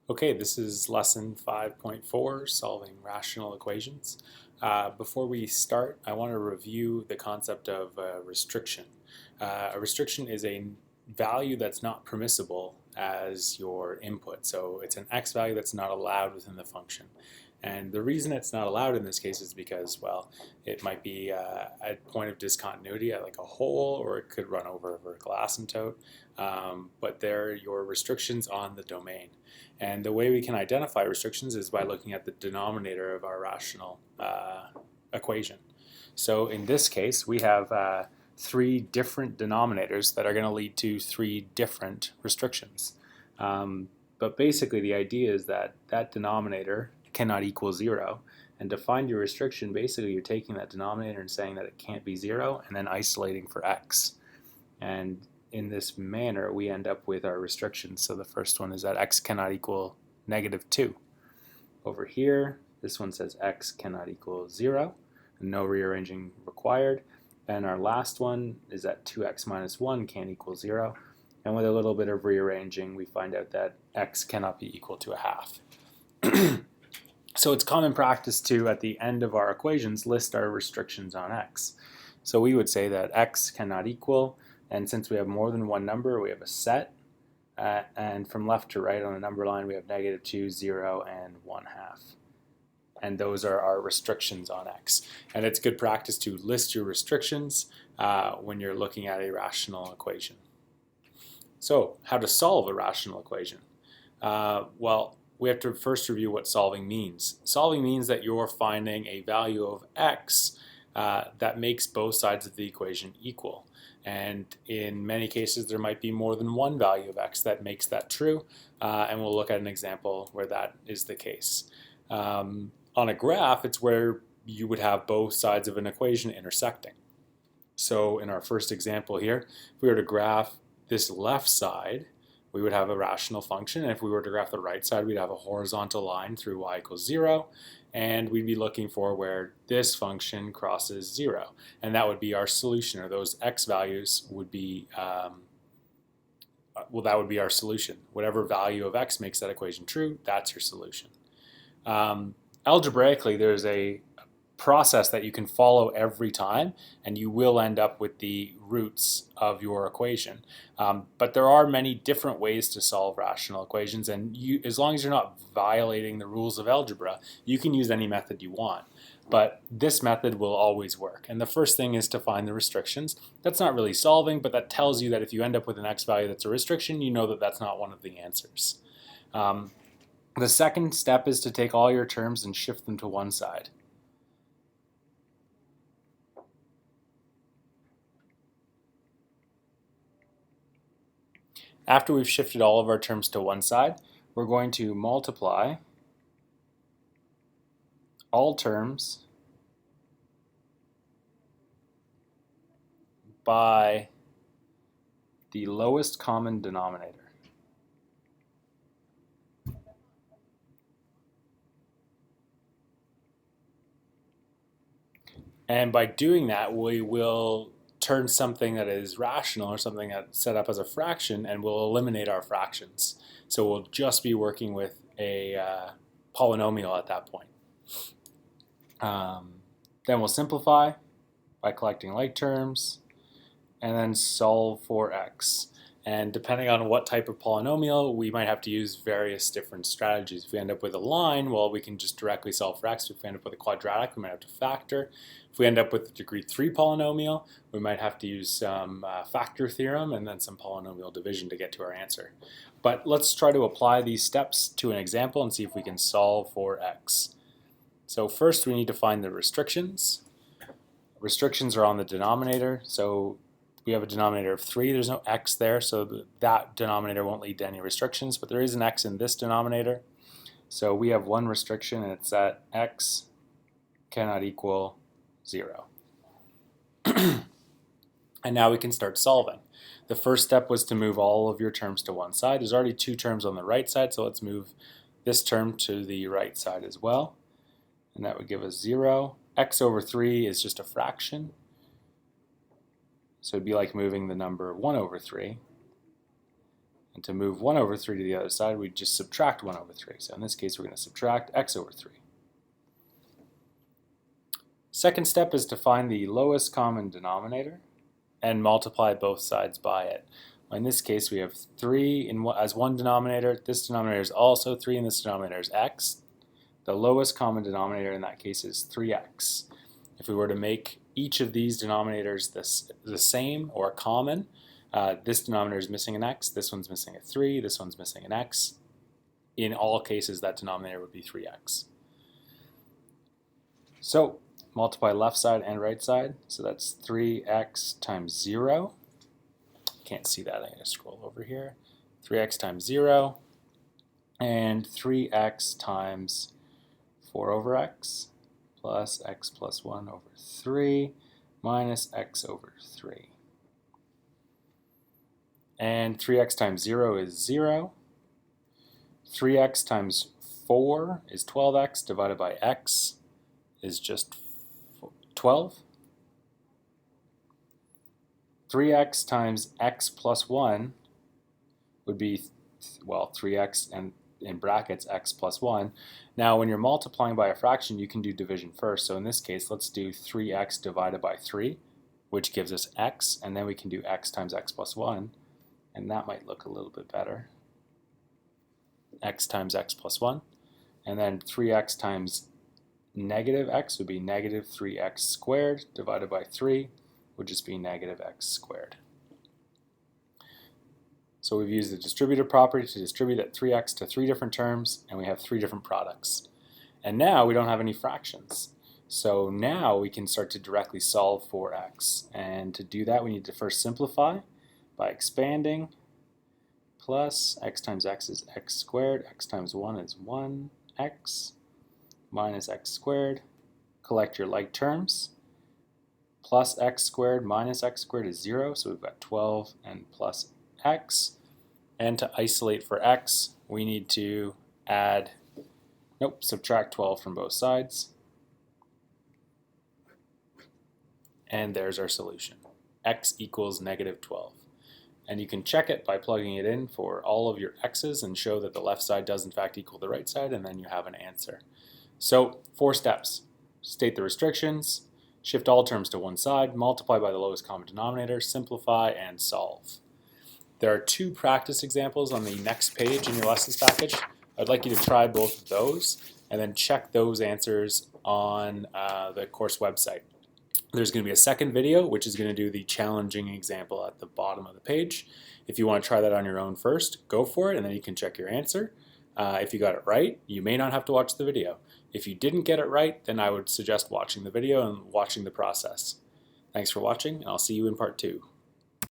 Okay, this is lesson 5.4, solving rational equations. Before we start, I want to review the concept of restriction. A restriction is a value that's not permissible as your input. So it's an x value that's not allowed within the function. And the reason it's not allowed in this case is because, well, it might be a point of discontinuity at like a hole, or it could run over a vertical asymptote. But they're your restrictions on the domain. And the way we can identify restrictions is by looking at the denominator of our rational equation. So in this case, we have three different denominators that are going to lead to three different restrictions. But basically the idea is that that denominator cannot equal 0. And to find your restriction, basically you're taking that denominator and saying that it can't be 0 and then isolating for x. And in this manner, we end up with our restrictions. So the first one is that x cannot equal -2. Over here, this one says x cannot equal 0, and no rearranging required. And our last one is that 2x minus 1 can't equal 0. And with a little bit of rearranging, we find out that x cannot be equal to a half. So it's common practice to, at the end of our equations, list our restrictions on x. So we would say that x cannot equal, and since we have more than one number, we have a set. And from left to right on the number line, we have -2, 0, and 1/2. And those are our restrictions on x. And it's good practice to list your restrictions when you're looking at a rational equation. So how to solve a rational equation? Well, we have to first review what solving means. Solving means that you're finding a value of x that makes both sides of the equation equal. And in many cases, there might be more than one value of x that makes that true. And we'll look at an example where that is the case. On a graph, it's where you would have both sides of an equation intersecting. So in our first example here, if we were to graph this left side, we would have a rational function. And if we were to graph the right side, we'd have a horizontal line through y equals 0. And we'd be looking for where this function crosses 0. And that would be our solution, or those x values would be, that would be our solution. Whatever value of x makes that equation true, that's your solution. Algebraically, there's a process that you can follow every time, and you will end up with the roots of your equation. But there are many different ways to solve rational equations, and as long as you're not violating the rules of algebra, you can use any method you want. But this method will always work. And the first thing is to find the restrictions. That's not really solving, but that tells you that if you end up with an x value that's a restriction, you know that that's not one of the answers. The second step is to take all your terms and shift them to one side. After we've shifted all of our terms to one side, we're going to multiply all terms by the lowest common denominator. And by doing that, we will turn something that is rational, or something that's set up as a fraction, and we'll eliminate our fractions. So we'll just be working with a polynomial at that point. Then we'll simplify by collecting like terms, and then solve for x. And depending on what type of polynomial, we might have to use various different strategies. If we end up with a line, well, we can just directly solve for x. If we end up with a quadratic, we might have to factor. If we end up with a degree 3 polynomial, we might have to use some factor theorem and then some polynomial division to get to our answer. But let's try to apply these steps to an example and see if we can solve for x. So first we need to find the restrictions. Restrictions are on the denominator, so we have a denominator of 3. There's no x there, so that denominator won't lead to any restrictions, but there is an x in this denominator. So we have one restriction, and it's that x cannot equal 0. And now we can start solving. The first step was to move all of your terms to one side. There's already two terms on the right side, so let's move this term to the right side as well. And that would give us 0. X over 3 is just a fraction. So it'd be like moving the number 1 over 3. And to move 1 over 3 to the other side, we just subtract 1 over 3. So in this case, we're going to subtract x over 3. Second step is to find the lowest common denominator and multiply both sides by it. In this case, we have 3 as one denominator. This denominator is also 3, and this denominator is x. The lowest common denominator in that case is 3x. If we were to make each of these denominators the same or common, this denominator is missing an x, this one's missing a 3, this one's missing an x. In all cases, that denominator would be 3x. So multiply left side and right side. So that's 3x times 0. Can't see that. I'm going to scroll over here. 3x times 0 and 3x times 4 over x plus x plus 1 over 3 minus x over 3. And 3x times 0 is 0. 3x times 4 is 12x divided by x is just 12. 3x times x plus 1 would be, well, 3x and in brackets x plus 1. Now when you're multiplying by a fraction, you can do division first. So in this case, let's do 3x divided by 3, which gives us x, and then we can do x times x plus 1, and that might look a little bit better. X times x plus 1, and then 3x times negative x would be negative 3x squared divided by 3 would just be negative x squared. So we've used the distributive property to distribute that 3x to 3 different terms, and we have 3 different products. And now we don't have any fractions. So now we can start to directly solve for x. And to do that, we need to first simplify by expanding. Plus x times x is x squared, x times 1 is 1x, minus x squared. Collect your like terms. Plus x squared minus x squared is 0, so we've got 12 and plus x. And to isolate for x, we need to subtract 12 from both sides. And there's our solution. X equals negative 12. And you can check it by plugging it in for all of your x's and show that the left side does in fact equal the right side, and then you have an answer. So 4 steps. State the restrictions, shift all terms to one side, multiply by the lowest common denominator, simplify, and solve. There are 2 practice examples on the next page in your lessons package. I'd like you to try both of those and then check those answers on the course website. There's going to be a second video which is going to do the challenging example at the bottom of the page. If you want to try that on your own first, go for it, and then you can check your answer. If you got it right, you may not have to watch the video. If you didn't get it right, then I would suggest watching the video and watching the process. Thanks for watching, and I'll see you in part 2.